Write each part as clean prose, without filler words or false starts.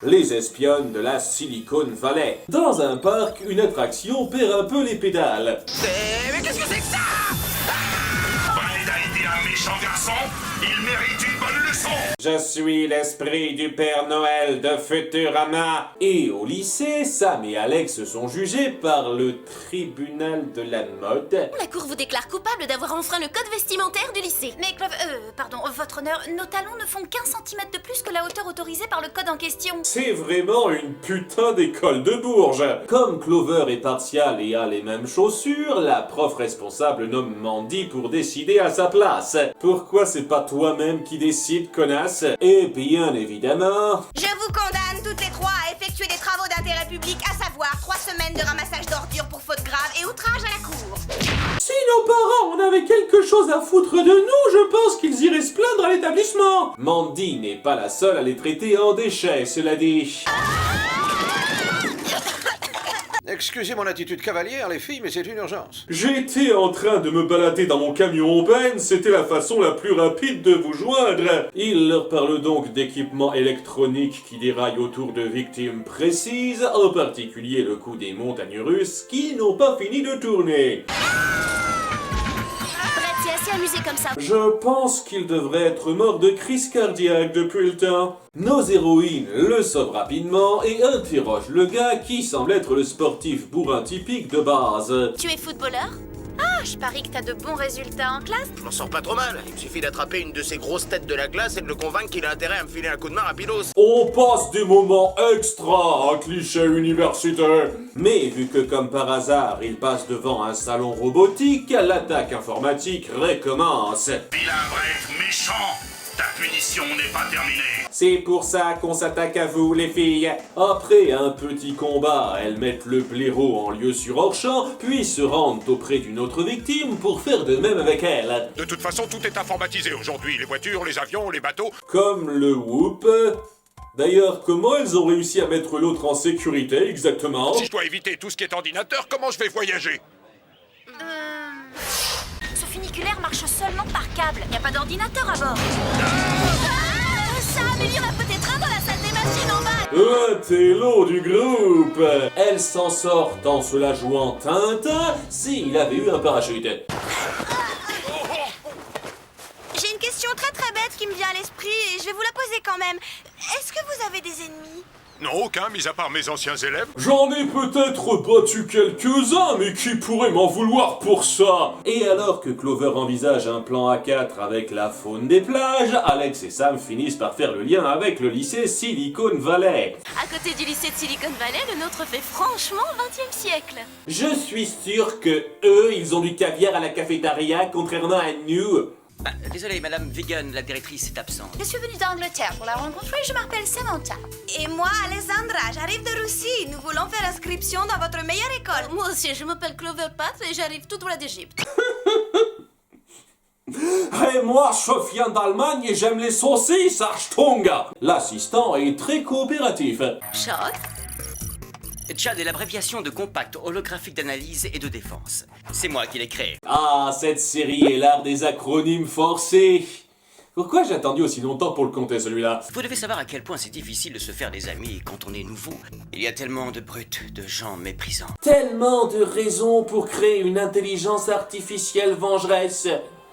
Les espionnes de la Silicon Valley. Dans un parc, une attraction perd un peu les pédales. Mais qu'est-ce que c'est que ça? Brad a été un méchant garçon, il mérite une bonne leçon. Je suis l'esprit du Père Noël de Futurama. Et au lycée, Sam et Alex sont jugés par le tribunal de la mode. La cour vous déclare coupable d'avoir enfreint le code vestimentaire du lycée. Mais pardon, votre honneur, nos talons ne font qu'1 centimètre de plus que la hauteur autorisée par le code en question. C'est vraiment une putain d'école de Bourges. Comme Clover est partial et a les mêmes chaussures, la prof responsable nomme Mandy pour décider à sa place. Pourquoi c'est pas toi-même qui décide, connasse? Et bien évidemment... Je vous condamne toutes les trois à effectuer des travaux d'intérêt public, à savoir 3 semaines de ramassage d'ordures pour faute grave et outrage à la cour. Si nos parents en avaient quelque chose à foutre de nous, je pense qu'ils iraient se plaindre à l'établissement. Mandy n'est pas la seule à les traiter en déchets, cela dit. Excusez mon attitude cavalière, les filles, mais c'est une urgence. J'étais en train de me balader dans mon camion Ben, c'était la façon la plus rapide de vous joindre. Il leur parle donc d'équipements électroniques qui déraillent autour de victimes précises, en particulier le coup des montagnes russes qui n'ont pas fini de tourner. Brett, c'est assez amusé comme ça. Je pense qu'il devrait être mort de crise cardiaque depuis le temps. Nos héroïnes le sauvent rapidement et interrogent le gars qui semble être le sportif bourrin typique de base. Tu es footballeur? Ah, je parie que t'as de bons résultats en classe. Je m'en sors pas trop mal. Il me suffit d'attraper une de ces grosses têtes de la classe et de le convaincre qu'il a intérêt à me filer un coup de main rapidos. On passe des moments extra à cliché universitaire. Mais vu que comme par hasard, il passe devant un salon robotique, l'attaque informatique recommence. Vilain Brett méchant, ta punition n'est pas terminée. C'est pour ça qu'on s'attaque à vous, les filles. Après un petit combat, elles mettent le blaireau en lieu sur hors-champ, puis se rendent auprès d'une autre victime pour faire de même avec elle. De toute façon, tout est informatisé aujourd'hui. Les voitures, les avions, les bateaux. Comme le Whoop. D'ailleurs, comment elles ont réussi à mettre l'autre en sécurité, exactement? Si je dois éviter tout ce qui est ordinateur, comment je vais voyager? Ce funiculaire marche seulement par câble. Y a pas d'ordinateur à bord. Sam, il y en a peut-être un dans la salle des machines en bas. T'es l'eau du groupe. Elle s'en sort en se la jouant Tintin s'il avait eu un parachute. J'ai une question très très bête qui me vient à l'esprit et je vais vous la poser quand même. Est-ce que vous avez des ennemis? Non, aucun, mis à part mes anciens élèves. J'en ai peut-être battu quelques-uns, mais qui pourrait m'en vouloir pour ça? Et alors que Clover envisage un plan A4 avec la faune des plages, Alex et Sam finissent par faire le lien avec le lycée Silicon Valley. À côté du lycée de Silicon Valley, le nôtre fait franchement 20e siècle. Je suis sûr que eux, ils ont du caviar à la cafétéria, contrairement à nous. Désolé, Madame Vegan, la directrice est absente. Je suis venue d'Angleterre pour la rencontrer, je m'appelle Samantha. Et moi, Alessandra, j'arrive de Russie. Nous voulons faire inscription dans votre meilleure école. Moi aussi, je m'appelle Clover Pat et j'arrive tout droit d'Égypte. Et moi, je viens d'Allemagne et j'aime les saucisses, Achtung! L'assistant est très coopératif. Choc. CHAD est l'abréviation de Compact Holographique d'Analyse et de Défense. C'est moi qui l'ai créé. Ah, cette série est l'art des acronymes forcés. Pourquoi j'ai attendu aussi longtemps pour le compter, celui-là? Vous devez savoir à quel point c'est difficile de se faire des amis quand on est nouveau. Il y a tellement de brutes, de gens méprisants. Tellement de raisons pour créer une intelligence artificielle vengeresse.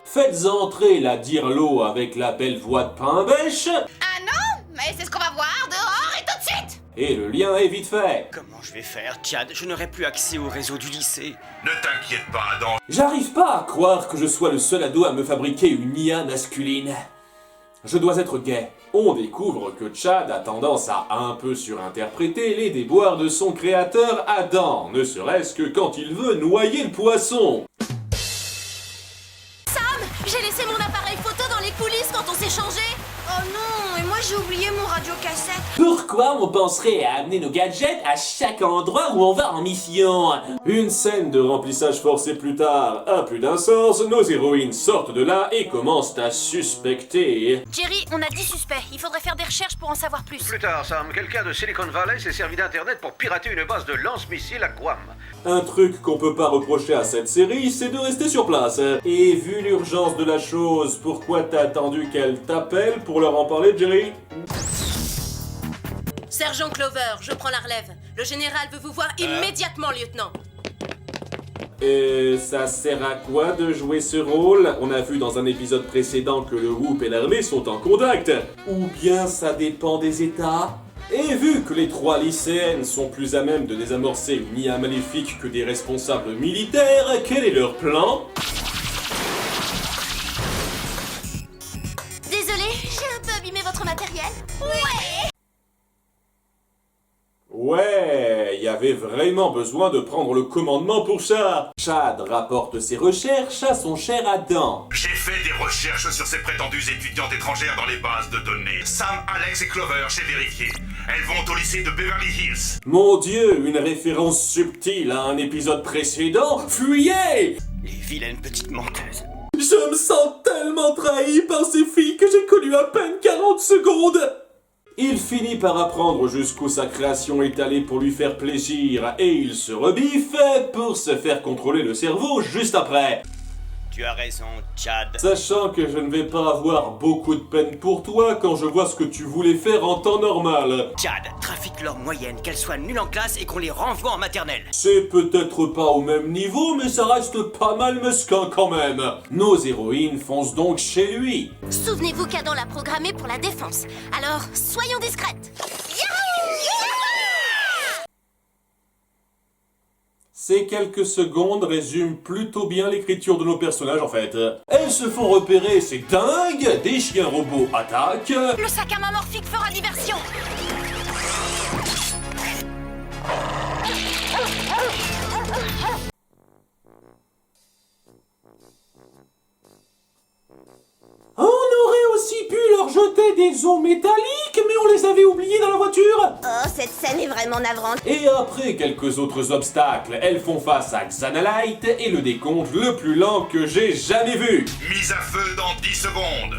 Faites entrer la Dirlo avec la belle voix de Pain-Bêche. Ah non? Mais c'est ce qu'on va voir dehors et tout de suite. Et le lien est vite fait. Comment je vais faire, Chad? Je n'aurai plus accès au réseau du lycée. Ne t'inquiète pas, Adam. J'arrive pas à croire que je sois le seul ado à me fabriquer une IA masculine. Je dois être gay. On découvre que Chad a tendance à un peu surinterpréter les déboires de son créateur Adam, ne serait-ce que quand il veut noyer le poisson. Sam, j'ai laissé mon appareil photo dans les coulisses quand on s'est changé. Oh non, et moi j'ai oublié mon radiocassette. Pourquoi on penserait à amener nos gadgets à chaque endroit où on va en mission? Une scène de remplissage forcé plus tard a plus d'un sens, nos héroïnes sortent de là et commencent à suspecter. Jerry, on a 10 suspects. Il faudrait faire des recherches pour en savoir plus. Plus tard, Sam, quelqu'un de Silicon Valley s'est servi d'internet pour pirater une base de lance-missiles à Guam. Un truc qu'on peut pas reprocher à cette série, c'est de rester sur place. Et vu l'urgence de la chose, pourquoi t'as attendu qu'elle t'appelle pour leur en parler, Jerry? Sergent Clover, je prends la relève. Le général veut vous voir immédiatement, lieutenant. Ça sert à quoi de jouer ce rôle? On a vu dans un épisode précédent que le Whoop et l'armée sont en contact. Ou bien ça dépend des États? Et vu que les 3 lycéennes sont plus à même de désamorcer une IA maléfique que des responsables militaires, quel est leur plan? Désolée, j'ai un peu abîmé votre matériel. Ouais, il y avait vraiment besoin de prendre le commandement pour ça. Chad rapporte ses recherches à son cher Adam. J'ai fait des recherches sur ces prétendues étudiantes étrangères dans les bases de données. Sam, Alex et Clover, j'ai vérifié. Elles vont au lycée de Beverly Hills. Mon Dieu, une référence subtile à un épisode précédent. Fuyez! Les vilaines petites menteuses. Je me sens tellement trahi par ces filles que j'ai connues à peine 40 secondes. Il finit par apprendre jusqu'où sa création est allée pour lui faire plaisir et il se rebiffe pour se faire contrôler le cerveau juste après. Tu as raison, Chad. Sachant que je ne vais pas avoir beaucoup de peine pour toi quand je vois ce que tu voulais faire en temps normal. Chad, trafique leur moyenne, qu'elles soient nulles en classe et qu'on les renvoie en maternelle. C'est peut-être pas au même niveau, mais ça reste pas mal mesquin quand même. Nos héroïnes foncent donc chez lui. Souvenez-vous qu'Adam l'a programmé pour la défense. Alors, soyons discrètes. Ces quelques secondes résument plutôt bien l'écriture de nos personnages en fait. Elles se font repérer, c'est dingue, des chiens robots attaquent. Le sac à main morphique fera diversion. On aurait aussi pu leur jeter des os métalliques, mais on les avait oubliés dans la voiture. Oh, cette scène est vraiment navrante. Et après quelques autres obstacles, elles font face à Xanalite et le décompte le plus lent que j'ai jamais vu. Mise à feu dans 10 secondes.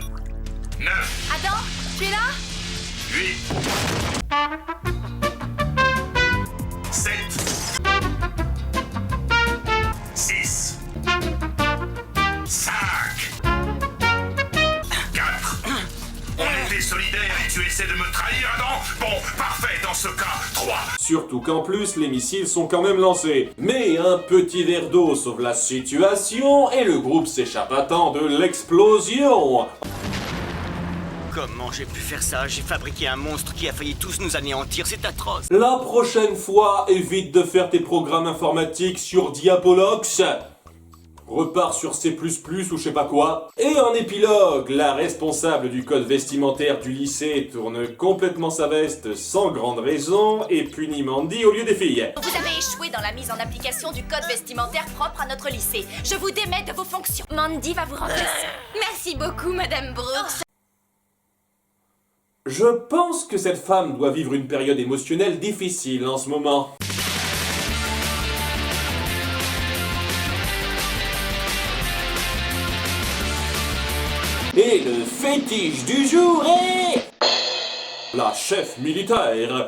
9, Adam, tu es là? 8, 7, 6, 5, 4. On était solidaires et tu essaies de me trahir, Adam? Bon, parfait, dans ce cas, 3. Surtout qu'en plus, les missiles sont quand même lancés. Mais un petit verre d'eau sauve la situation et le groupe s'échappe à temps de l'explosion. Comment j'ai pu faire ça? J'ai fabriqué un monstre qui a failli tous nous anéantir, c'est atroce. La prochaine fois, évite de faire tes programmes informatiques sur Diabolox. Repars sur C++ ou je sais pas quoi. Et en épilogue, la responsable du code vestimentaire du lycée tourne complètement sa veste sans grande raison et punit Mandy au lieu des filles. Vous avez échoué dans la mise en application du code vestimentaire propre à notre lycée. Je vous démets de vos fonctions. Mandy va vous remplacer. Merci beaucoup, Madame Brooks. Je pense que cette femme doit vivre une période émotionnelle difficile en ce moment. Et le fétiche du jour est... la chef militaire.